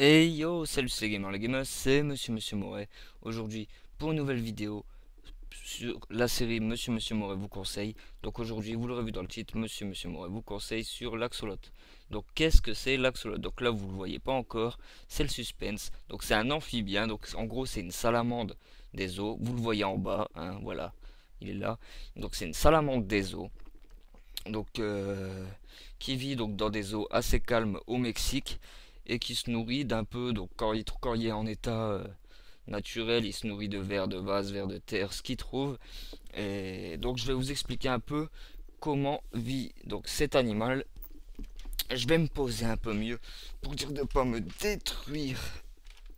Hey yo, salut c'est Gamer les gamers, c'est Monsieur Moret. Aujourd'hui, pour une nouvelle vidéo sur la série Monsieur Moret vous conseille. Donc aujourd'hui, vous l'aurez vu dans le titre, Monsieur Moret vous conseille sur l'axolot. Donc qu'est-ce que c'est l'axolot? Donc là, vous le voyez pas encore, c'est le suspense. Donc c'est un amphibien, donc en gros c'est une salamandre des eaux. Vous le voyez en bas, hein, voilà, il est là. Donc c'est une salamandre des eaux. Donc qui vit donc dans des eaux assez calmes au Mexique et qui se nourrit d'un peu, donc quand il est en état naturel, il se nourrit de vers de vase, vers de terre, ce qu'il trouve. Et donc je vais vous expliquer un peu comment vit donc cet animal. Je vais me poser un peu mieux pour dire de ne pas me détruire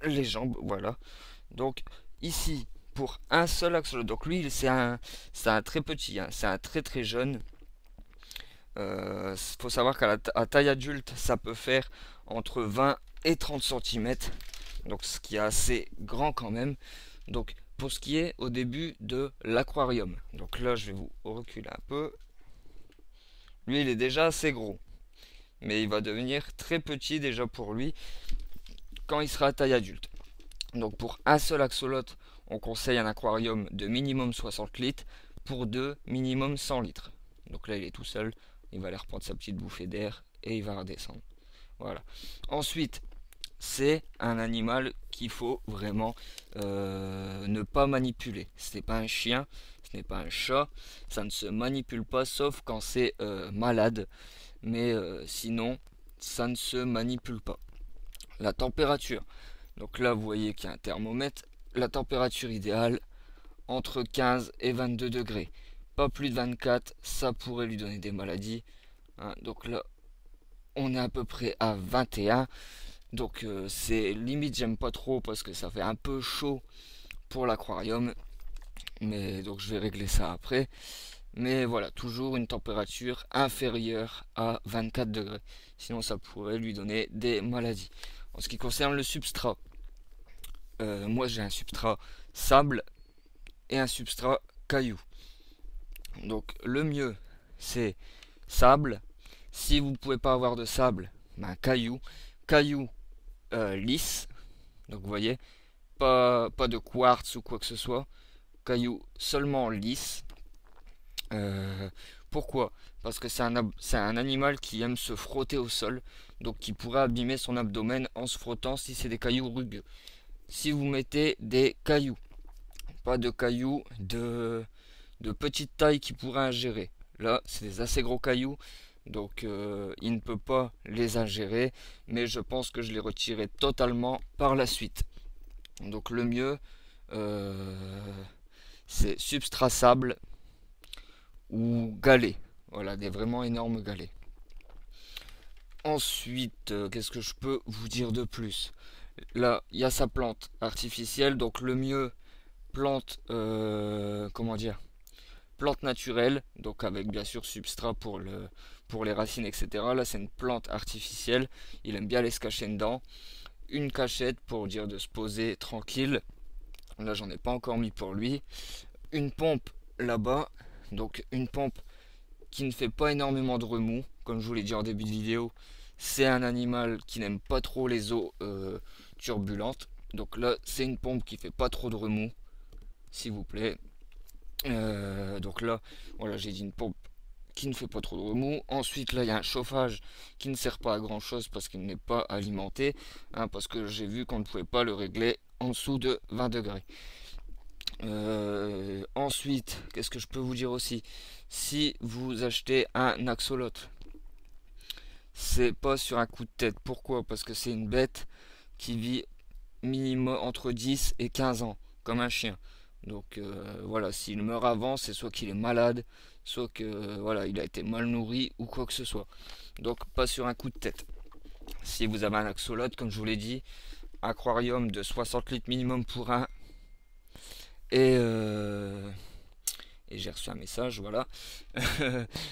les jambes, voilà. Donc ici, pour un seul axolote, donc lui c'est un très petit, hein, c'est un très jeune. Faut savoir qu'à à taille adulte, ça peut faire entre 20 et 30 centimètres, donc ce qui est assez grand quand même. Donc pour ce qui est au début de l'aquarium, donc là je vais vous reculer un peu. Lui il est déjà assez gros, mais il va devenir très petit déjà pour lui quand il sera à taille adulte. Donc pour un seul axolote, on conseille un aquarium de minimum 60 litres, pour deux minimum 100 litres. Donc là il est tout seul, il va aller reprendre sa petite bouffée d'air et il va redescendre. Voilà. Ensuite, c'est un animal qu'il faut vraiment ne pas manipuler. Ce n'est pas un chien, ce n'est pas un chat, ça ne se manipule pas sauf quand c'est malade, mais sinon ça ne se manipule pas. La température, donc là vous voyez qu'il y a un thermomètre, la température idéale entre 15 et 22 degrés. Pas plus de 24, ça pourrait lui donner des maladies, hein. Donc là on est à peu près à 21. Donc c'est limite j'aime pas trop parce que ça fait un peu chaud pour l'aquarium. Mais donc je vais régler ça après. Mais voilà, toujours une température inférieure à 24 degrés. Sinon ça pourrait lui donner des maladies. En ce qui concerne le substrat, moi j'ai un substrat sable et un substrat caillou. Donc le mieux c'est sable. Si vous ne pouvez pas avoir de sable, ben caillou. Caillou lisse. Donc vous voyez, pas de quartz ou quoi que ce soit. Caillou seulement lisse. Euh, Pourquoi? Parce que c'est un animal qui aime se frotter au sol. Donc qui pourrait abîmer son abdomen en se frottant si c'est des cailloux rugueux. Si vous mettez des cailloux, pas de cailloux de petite taille qui pourraient ingérer. Là, c'est des assez gros cailloux. Donc il ne peut pas les ingérer. Mais je pense que je les retirerai totalement par la suite. Donc le mieux, euh, c'est substrat sable ou galets. Voilà, des vraiment énormes galets. Ensuite, qu'est-ce que je peux vous dire de plus? Là, il y a sa plante artificielle, donc le mieux, plante, comment dire, plante naturelle, donc avec bien sûr substrat pour les racines, etc. Là, c'est une plante artificielle. Il aime bien aller se cacher dedans. Une cachette pour dire de se poser tranquille. Là, j'en ai pas encore mis pour lui. Une pompe là-bas, donc une pompe qui ne fait pas énormément de remous. Comme je vous l'ai dit en début de vidéo, c'est un animal qui n'aime pas trop les eaux turbulentes. Donc là, c'est une pompe qui fait pas trop de remous, s'il vous plaît. Donc là, voilà, j'ai dit une pompe qui ne fait pas trop de remous. Ensuite, là, il y a un chauffage qui ne sert pas à grand chose parce qu'il n'est pas alimenté, hein, parce que j'ai vu qu'on ne pouvait pas le régler en dessous de 20 degrés. Ensuite, qu'est-ce que je peux vous dire aussi? Si vous achetez un axolot, c'est pas sur un coup de tête. Pourquoi? Parce que c'est une bête qui vit minimum entre 10 et 15 ans, comme un chien. Donc voilà, s'il meurt avant, c'est soit qu'il est malade, soit que voilà, il a été mal nourri ou quoi que ce soit. Donc pas sur un coup de tête. Si vous avez un axolot, comme je vous l'ai dit, aquarium de 60 litres minimum pour un. Et et j'ai reçu un message, voilà.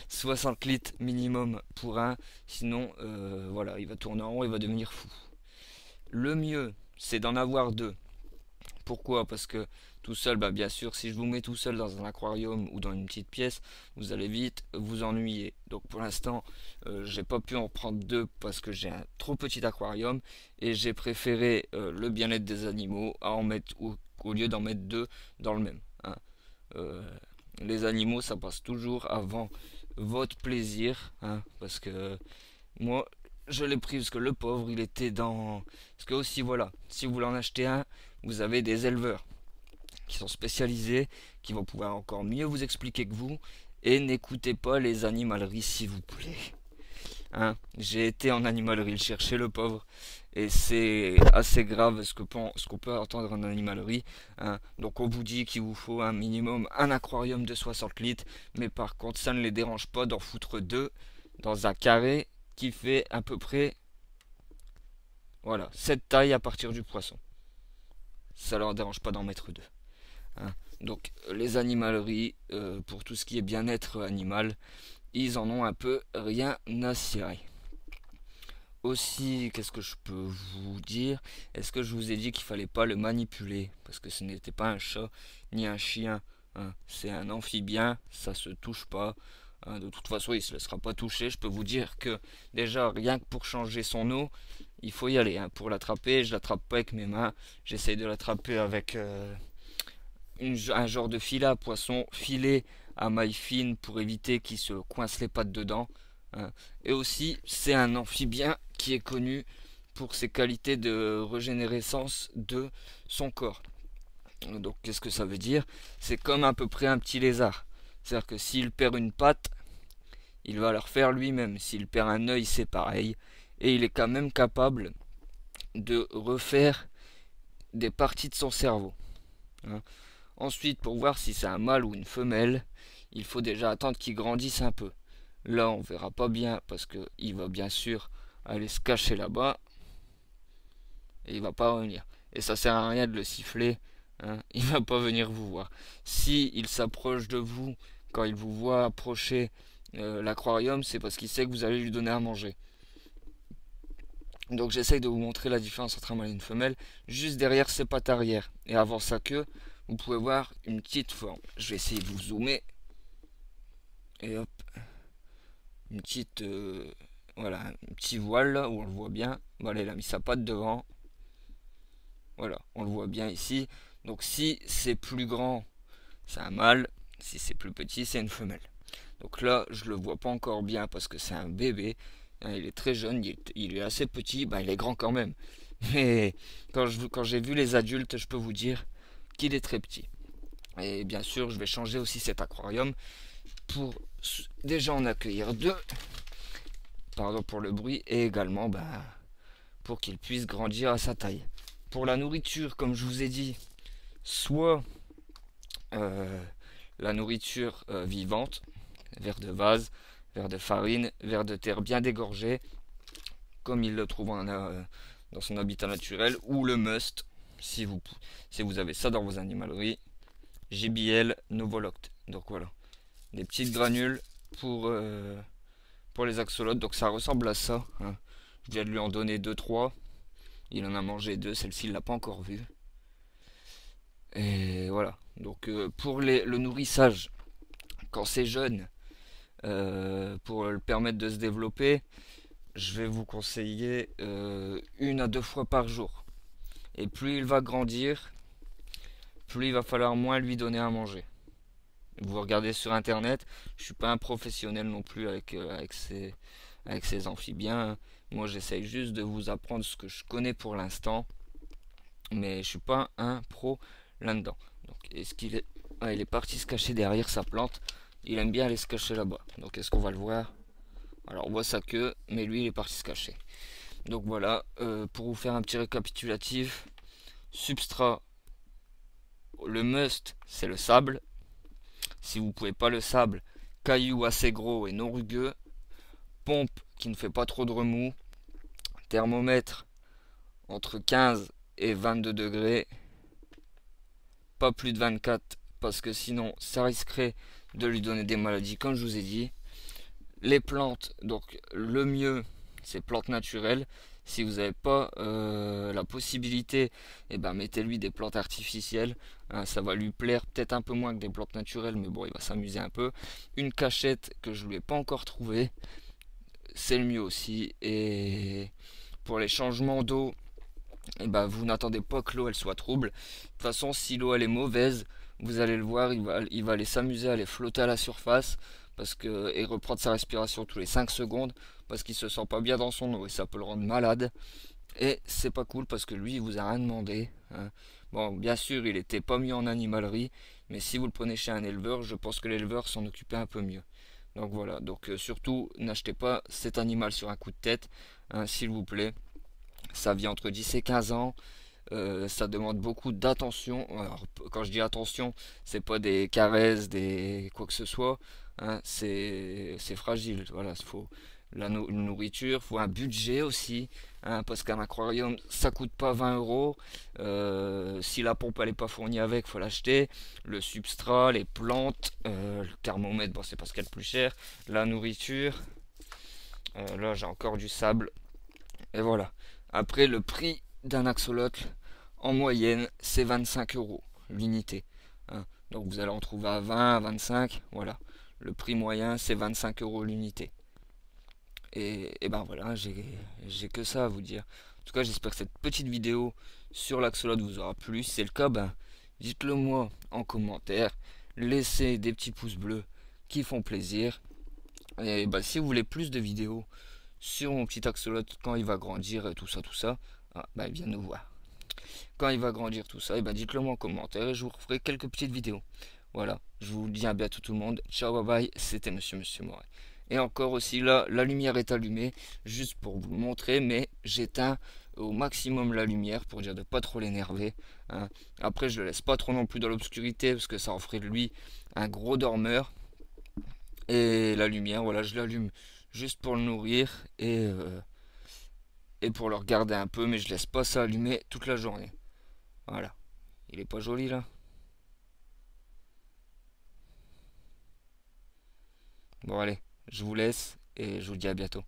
60 litres minimum pour un, sinon voilà, il va tourner en rond, il va devenir fou. Le mieux, c'est d'en avoir deux. Pourquoi? Parce que Tout seul, bah bien sûr, si je vous mets tout seul dans un aquarium ou dans une petite pièce, vous allez vite vous ennuyer. Donc pour l'instant, j'ai pas pu en prendre deux parce que j'ai un trop petit aquarium et j'ai préféré le bien-être des animaux à en mettre au lieu d'en mettre deux dans le même, hein. Euh, les animaux, ça passe toujours avant votre plaisir, hein, parce que moi, je l'ai pris parce que le pauvre, il était dans... Parce que aussi, voilà, si vous voulez en acheter un, vous avez des éleveurs qui sont spécialisés, qui vont pouvoir encore mieux vous expliquer que vous, et n'écoutez pas les animaleries, s'il vous plaît. Hein, j'ai été en animalerie le chercher, le pauvre, et c'est assez grave ce qu'on peut entendre en animalerie, hein. Donc on vous dit qu'il vous faut un minimum un aquarium de 60 litres, mais par contre ça ne les dérange pas d'en foutre deux dans un carré qui fait à peu près, voilà, cette taille à partir du poisson. Ça leur dérange pas d'en mettre deux, hein. Donc les animaleries, pour tout ce qui est bien-être animal, ils en ont un peu rien à cirer. Aussi, qu'est-ce que je peux vous dire? Est-ce que je vous ai dit qu'il fallait pas le manipuler? Parce que ce n'était pas un chat ni un chien, hein. C'est un amphibien, ça se touche pas, hein. De toute façon, il se laissera pas toucher. Je peux vous dire que déjà, rien que pour changer son eau, il faut y aller, hein. Pour l'attraper, je l'attrape pas avec mes mains. J'essaye de l'attraper avec un genre de filet à poisson, filet à maille fine pour éviter qu'il se coince les pattes dedans, hein. Et aussi, c'est un amphibien qui est connu pour ses qualités de régénérescence de son corps. Donc qu'est-ce que ça veut dire? C'est comme à peu près un petit lézard. C'est-à-dire que s'il perd une patte, il va la refaire lui-même. S'il perd un œil, c'est pareil. Et il est quand même capable de refaire des parties de son cerveau, hein. Ensuite, pour voir si c'est un mâle ou une femelle, il faut déjà attendre qu'il grandisse un peu. Là, on verra pas bien parce qu'il va bien sûr aller se cacher là-bas et il va pas revenir. Et ça sert à rien de le siffler, hein. Il va pas venir vous voir. Si il s'approche de vous quand il vous voit approcher l'aquarium, c'est parce qu'il sait que vous allez lui donner à manger. Donc j'essaye de vous montrer la différence entre un mâle et une femelle juste derrière ses pattes arrière. Et avant sa queue, vous pouvez voir une petite forme. Je vais essayer de vous zoomer. Et hop, une petite... voilà, un petit voile là où on le voit bien. Voilà, il a mis sa patte devant. Voilà, on le voit bien ici. Donc si c'est plus grand, c'est un mâle. Si c'est plus petit, c'est une femelle. Donc là, je le vois pas encore bien parce que c'est un bébé. Il est très jeune, il est assez petit, ben, il est grand quand même. Mais quand j'ai vu les adultes, je peux vous dire qu'il est très petit. Et bien sûr, je vais changer aussi cet aquarium pour déjà en accueillir deux. Pardon pour le bruit. Et également pour qu'il puisse grandir à sa taille. Pour la nourriture, comme je vous ai dit, soit la nourriture vivante, verre de vase, verre de farine, verre de terre bien dégorgé, comme il le trouve dans son habitat naturel, ou le must, si vous avez ça dans vos animaleries, JBL Novoloct. Donc voilà, des petites granules pour les axolotes. Donc ça ressemble à ça, hein. Je viens de lui en donner 2-3. Il en a mangé 2, celle-ci il l'a pas encore vue. Et voilà. Donc pour le nourrissage, quand c'est jeune, pour le permettre de se développer, je vais vous conseiller 1 à 2 fois par jour. Et plus il va grandir, plus il va falloir moins lui donner à manger. Vous regardez sur internet, je suis pas un professionnel non plus avec ces amphibiens. Moi j'essaye juste de vous apprendre ce que je connais pour l'instant, mais je suis pas un pro là-dedans. Donc est-ce qu'il est... Ah, il est parti se cacher derrière sa plante. Il aime bien aller se cacher là-bas. Donc est-ce qu'on va le voir? Alors on voit sa queue, mais lui il est parti se cacher. Donc voilà, pour vous faire un petit récapitulatif, substrat, le must c'est le sable. Si vous pouvez pas le sable, caillou assez gros et non rugueux, pompe qui ne fait pas trop de remous, thermomètre entre 15 et 22 degrés, pas plus de 24 parce que sinon ça risquerait de lui donner des maladies comme je vous ai dit. Les plantes, donc le mieux c'est plantes naturelles, Si vous n'avez pas la possibilité, eh ben mettez-lui des plantes artificielles. Hein, ça va lui plaire peut-être un peu moins que des plantes naturelles, mais bon, il va s'amuser un peu. Une cachette que je lui ai pas encore trouvée, c'est le mieux aussi. Et pour les changements d'eau, eh ben, vous n'attendez pas que l'eau elle soit trouble. De toute façon, si l'eau elle est mauvaise, vous allez le voir, il va aller s'amuser à aller flotter à la surface et reprendre sa respiration tous les 5 secondes parce qu'il se sent pas bien dans son eau et ça peut le rendre malade. Et c'est pas cool parce que lui il vous a rien demandé. Hein. Bon, bien sûr, il était pas mis en animalerie, mais si vous le prenez chez un éleveur, je pense que l'éleveur s'en occupait un peu mieux. Donc voilà, donc surtout n'achetez pas cet animal sur un coup de tête, hein, s'il vous plaît. Ça vit entre 10 et 15 ans. Ça demande beaucoup d'attention. Alors, quand je dis attention, c'est pas des caresses, des quoi que ce soit. Hein, c'est fragile. Voilà, il faut une nourriture, il faut un budget aussi. Hein, parce qu'un aquarium, ça coûte pas 20 euros. Si la pompe elle est pas fournie avec, faut l'acheter. Le substrat, les plantes, le thermomètre, bon, c'est pas ce qu'il y a de plus cher. La nourriture. Là, j'ai encore du sable. Et voilà. Après, le prix d'un axolotl, en moyenne, c'est 25 euros l'unité. Hein. Donc vous allez en trouver à 20, à 25. Voilà. Le prix moyen, c'est 25 euros l'unité. Et ben voilà, j'ai que ça à vous dire. En tout cas, j'espère que cette petite vidéo sur l'axolotl vous aura plu. Si c'est le cas, ben, dites-le moi en commentaire. Laissez des petits pouces bleus qui font plaisir. Et ben, si vous voulez plus de vidéos sur mon petit axolotl quand il va grandir et tout ça, ah, bah, il vient nous voir. Quand il va grandir tout ça, et bah, dites-le moi en commentaire et je vous referai quelques petites vidéos. Voilà, je vous dis à bientôt tout le monde. Ciao, bye bye, c'était Monsieur Moret. Et encore aussi là, la lumière est allumée, juste pour vous le montrer, mais j'éteins au maximum la lumière pour dire de pas trop l'énerver. Hein. Après, je le laisse pas trop non plus dans l'obscurité parce que ça en ferait de lui un gros dormeur. Et la lumière, voilà, je l'allume juste pour le nourrir et pour le regarder un peu, mais je laisse pas ça allumer toute la journée. Voilà. Il est pas joli là? Bon allez, je vous laisse et je vous dis à bientôt.